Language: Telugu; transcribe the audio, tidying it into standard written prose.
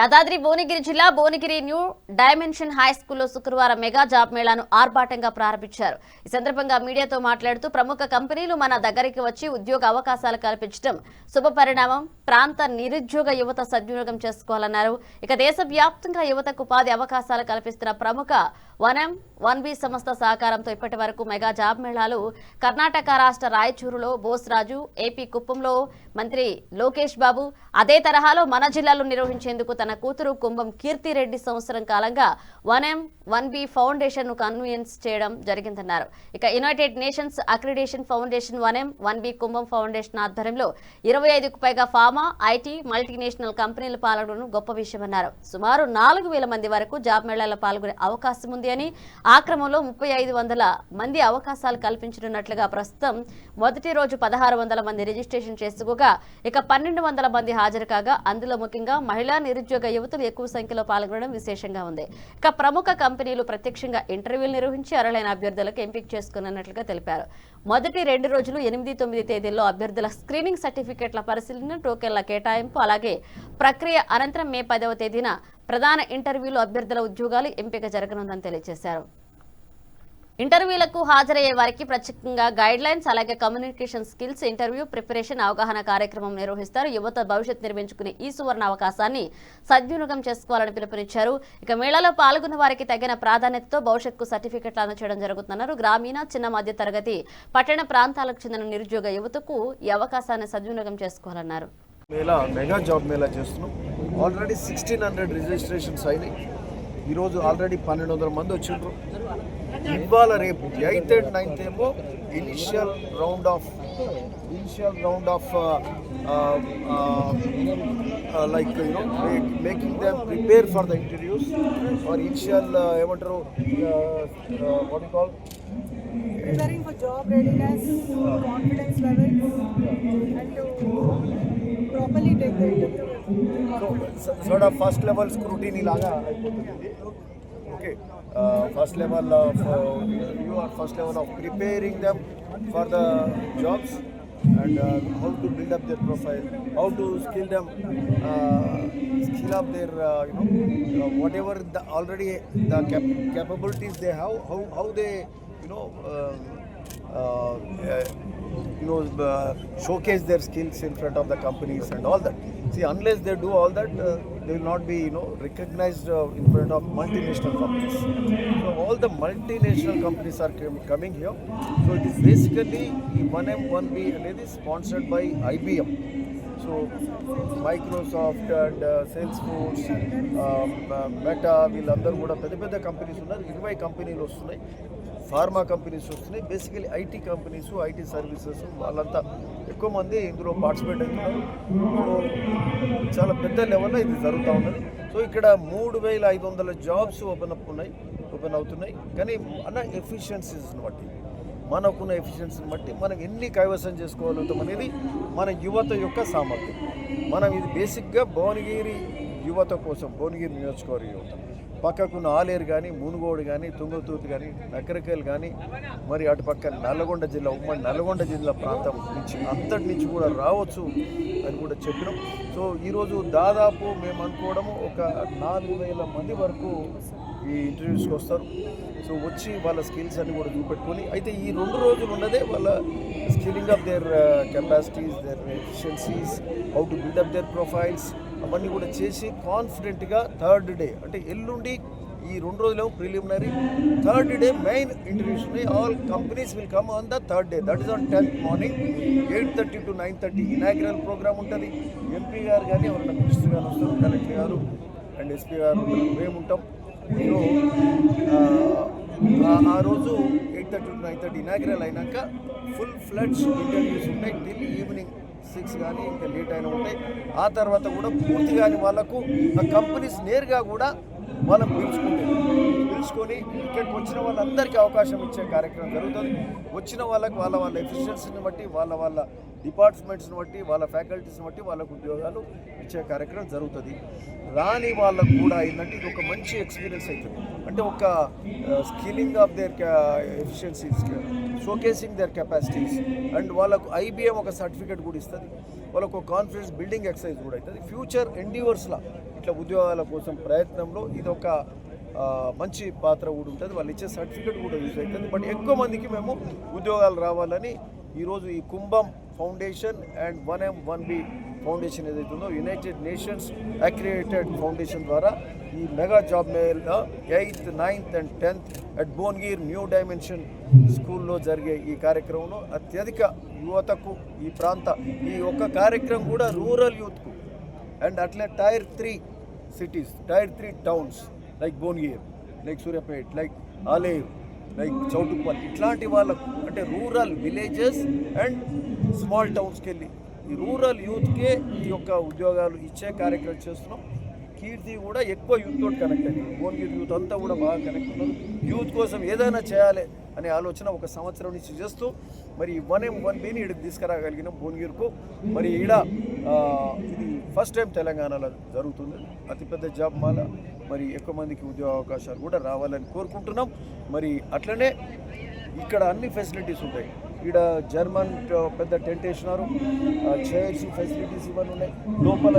యాదాద్రి భువనగిరి జిల్లా భువనగిరి న్యూ డైమెన్షన్ హై స్కూల్లో శుక్రవారం మెగా జాబ్ మేళాను ఆర్భాటంగా ప్రారంభించారు. ఈ సందర్భంగా మీడియాతో మాట్లాడుతూ ప్రముఖ కంపెనీలు మన దగ్గరికి వచ్చి ఉద్యోగ అవకాశాలు కల్పించడం శుభపరిణామం, ప్రాంత నిరుద్యోగ యువత సద్వినియోగం చేసుకోవాలన్నారు. ఇక దేశవ్యాప్తంగా యువతకు ఉపాధి అవకాశాలు కల్పిస్తున్న ప్రముఖ 1M 1B సంస్థ సహకారంతో ఇప్పటి వరకు మెగా జాబ్ మేళాలు కర్ణాటక రాష్ట్ర రాయచూరులో బోస్రాజు, ఏపీ కుప్పంలో మంత్రి లోకేష్ బాబు, అదే తరహాలో మన జిల్లాలో నిర్వహించేందుకు తన కూతురు కుంభం కీర్తిరెడ్డి సంవత్సరం కాలంగా 1M 1B ఫౌండేషన్ ను కన్వీన్స్ చేయడం జరిగిందన్నారు. ఇక United nations accreditation foundation 1M 1B కుంభం ఫౌండేషన్ ఆధ్వర్యంలో 25కు పైగా ఫార్మా, ఐటీ, మల్టీనేషనల్ కంపెనీలు పాల్గొనడం గొప్ప విషయమన్నారు. సుమారు 4000 మంది వరకు జాబ్ మేళాలో పాల్గొనే అవకాశం ఉంది అని, ఆ క్రమంలో 3500 మంది అవకాశాలు కల్పించనున్నట్లుగా ప్రస్తుతం మొదటి రోజు 1600 మంది రిజిస్ట్రేషన్ చేసుకోగా ఇక 1200 మంది హాజరు కాగా అందులో ముఖ్యంగా మహిళా నిరుద్యోగ యువతులు ఎక్కువ సంఖ్యలో పాల్గొనడం విశేషంగా ఉంది. ఇక ప్రముఖ కంపెనీలు ప్రత్యక్షంగా ఇంటర్వ్యూలు నిర్వహించి అర్హులైన అభ్యర్థులకు ఎంపిక చేసుకున్నట్లుగా తెలిపారు. మొదటి 2 రోజులు 8, 9 తేదీల్లో అభ్యర్థుల స్క్రీనింగ్, సర్టిఫికెట్ల పరిశీలన, టోకెన్ల కేటాయింపు, అలాగే ప్రక్రియ అనంతరం మే 10వ తేదీన ప్రధాన ఇంటర్వ్యూలు అభ్యర్థుల ఉద్యోగాలు ఎంపిక జరగనుందని తెలియజేశారు. ఇంటర్వ్యూలకు హాజరయ్యే వారికి ప్రత్యేకంగా గైడ్ లైన్స్, అలాగే కమ్యూనికేషన్ స్కిల్స్, ఇంటర్వ్యూ ప్రిపరేషన్, అవగాహన కార్యక్రమం నిర్వహిస్తారు. యువత భవిష్యత్ నిర్మించుకునే ఈ సువర్ణ అవకాశాన్ని సద్వినియోగం చేసుకోవాలని పిలుపునిచ్చారు. ఇక మేళాలో పాల్గొన్న వారికి తగిన ప్రాధాన్యతతో భవిష్యత్కు సర్టిఫికెట్లు అందజేయడం జరుగుతున్నారు. గ్రామీణ, చిన్న మధ్య తరగతి, పట్టణ ప్రాంతాలకు చెందిన నిరుద్యోగ యువతకు ఈ అవకాశాన్ని సద్వినియోగం చేసుకోవాలన్నారు. మెగా జాబ్ మేళా చేస్తున్నాం. ఆల్రెడీ 1600 రిజిస్ట్రేషన్స్ అయినాయి. ఈరోజు ఆల్రెడీ 1200 మంది వచ్చిండ్రు. ఇవాళ రేపు 8th and 9th ఏమో initial round of like making them prepare for the interviews or initial ఏమంటారు what you call preparing for job readiness, confidence levels, and to properly take the interview. So sort of first level scrutiny laga అయిపోతుంది. Okay, first level of you are first level of preparing them for the jobs and how to build up their profile, how to skill up their whatever the already the capabilities they have, how they showcase their skills in front of the companies and all that. See, unless they do all that, they will not be recognized in front of multinational companies. So all the multinational companies are coming here. So it is basically 1M 1B అనేది sponsored by IBM. So Microsoft and Salesforce, Meta, వీళ్ళందరూ కూడా పెద్ద పెద్ద కంపెనీస్ ఉన్నారు. 20 కంపెనీలు వస్తున్నాయి, ఫార్మా కంపెనీస్ వస్తున్నాయి. Basically IT companies, IT services, వాళ్ళంతా ఎక్కువ మంది ఇందులో పార్టిసిపేట్ అవుతున్నారు. సో చాలా పెద్ద లెవెల్లో ఇది జరుగుతూ ఉన్నది. సో ఇక్కడ 3500 జాబ్స్ ఓపెన్ అవుతున్నాయి. కానీ మన ఎఫిషియన్సీస్ని బట్టి, మనకున్న ఎఫిషియన్సీని బట్టి మనం ఎన్ని కైవసం చేసుకోగలుగుతాం అనేది మన యువత యొక్క సామర్థ్యం. మనం ఇది బేసిక్గా భువనగిరి యువత కోసం, భువనగిరి నియోజకవర్గ యువత, పక్కకున్న ఆలేరు కానీ, మునుగోడు కానీ, తుంగతూతు కానీ, నకరికల్ కానీ, మరి అటుపక్క నల్గొండ జిల్లా, ఉమ్మడి నల్గొండ జిల్లా ప్రాంతం నుంచి అంతటి నుంచి కూడా రావచ్చు అని కూడా చెప్పినాం. సో ఈరోజు దాదాపు మేము అనుకోవడము ఒక 4000 మంది వరకు ఈ ఇంటర్వ్యూస్కి వస్తారు. సో వచ్చి వాళ్ళ స్కిల్స్ అన్ని కూడా చూపెట్టుకొని, అయితే ఈ 2 రోజులు ఉన్నదే వాళ్ళ skilling up their capacities, their efficiencies, how to build up their profiles, అవన్నీ కూడా చేసి కాన్ఫిడెంట్గా 3rd డే అంటే ఎల్లుండి, ఈ 2 రోజులేమో preliminary, 3rd day main interviews ఉన్నాయి. All companies will come on the 3rd day, that is on 10th morning 8:30 to 9:30 inaugural programme ఉంటుంది. ఎంపీ గారు కానీ ఎవరైనా మినిస్టర్ గారు వస్తారు, కలెక్టర్ గారు అండ్ ఎస్పీ గారు, మేము ఉంటాం. సో ఆ రోజు 8:30 to 9:30 ఇనాగ్రల్ అయినాక ఫుల్ ఫ్లడ్స్ ఇంటర్వ్యూస్ ఉంటాయి టిల్ ఈవినింగ్ 6 కానీ ఇంకా లేట్ అయినా ఉంటాయి. ఆ తర్వాత కూడా పూర్తి కాని వాళ్ళకు ఆ కంపెనీస్ నేరుగా కూడా వాళ్ళని పిలుచుకొని ఇక్కడికి వచ్చిన వాళ్ళందరికీ అవకాశం ఇచ్చే కార్యక్రమం జరుగుతుంది. వచ్చిన వాళ్ళకి వాళ్ళ ఎఫిషియన్సీని బట్టి, వాళ్ళ డిపార్ట్మెంట్స్ని బట్టి, వాళ్ళ ఫ్యాకల్టీస్ని బట్టి వాళ్ళకు ఉద్యోగాలు ఇచ్చే కార్యక్రమం జరుగుతుంది. రాని వాళ్ళకు కూడా ఏంటంటే ఇది ఒక మంచి ఎక్స్పీరియన్స్ అవుతుంది. అంటే ఒక skilling of their efficiencies, showcasing their capacities, and వాళ్ళకు ఐబిఎం ఒక సర్టిఫికేట్ కూడా ఇస్తుంది, వాళ్ళకు కాన్ఫిడెన్స్ బిల్డింగ్ ఎక్సర్సైజ్ కూడా అవుతుంది. ఫ్యూచర్ ఎండివర్స్లా ఇట్లా ఉద్యోగాల కోసం ప్రయత్నంలో ఇది ఒక మంచి పాత్ర కూడా ఉంటుంది. వాళ్ళు ఇచ్చే సర్టిఫికేట్ కూడా యూజ్ అవుతుంది. బట్ ఎక్కువ మందికి మేము ఉద్యోగాలు రావాలని ఈరోజు ఈ కుంభం ఫౌండేషన్ అండ్ 1M1B ఫౌండేషన్ ఏదైతుందో యునైటెడ్ నేషన్స్ అక్రియేటెడ్ ఫౌండేషన్ ద్వారా ఈ mega job Mela 8th, 9th and 10th at Bhuvanagir new dimension స్కూల్లో జరిగే ఈ కార్యక్రమంలో అత్యధిక యువతకు ఈ ప్రాంత ఈ ఒక్క కార్యక్రమం కూడా రూరల్ యూత్కు అండ్ అట్లే tier 3 cities, tier 3 towns like Bhuvanagiri, like Suryapet, like Aleru, like Choutuppal, ఇట్లాంటి వాళ్ళకు అంటే రూరల్ విలేజెస్ అండ్ స్మాల్ టౌన్స్కి వెళ్ళి ఈ రూరల్ యూత్కే ఈ యొక్క ఉద్యోగాలు ఇచ్చే కార్యక్రమం చేస్తున్నాం. కీర్తి కూడా ఎక్కువ యూత్ తోటి కనెక్ట్ అయింది. భువనగిరి యూత్ అంతా కూడా బాగా కనెక్ట్ ఉన్నారు. యూత్ కోసం ఏదైనా చేయాలి అనే ఆలోచన ఒక సంవత్సరం నుంచి చేస్తూ మరి 1M1Bని ఇక్కడికి తీసుకురాగలిగిన భువనగిరికు. మరి ఈడ ఇది ఫస్ట్ టైం తెలంగాణలో జరుగుతుంది అతిపెద్ద జాబ్ మాల. మరి ఎక్కువ మందికి ఉద్యోగ అవకాశాలు కూడా రావాలని కోరుకుంటున్నాం. మరి అట్లనే ఇక్కడ అన్ని ఫెసిలిటీస్ ఉంటాయి. ఇక్కడ జర్మన్ పెద్ద టెంట్ వేసినారు, చైర్స్ ఫెసిలిటీస్ ఇవన్నీ ఉన్నాయి లోపల.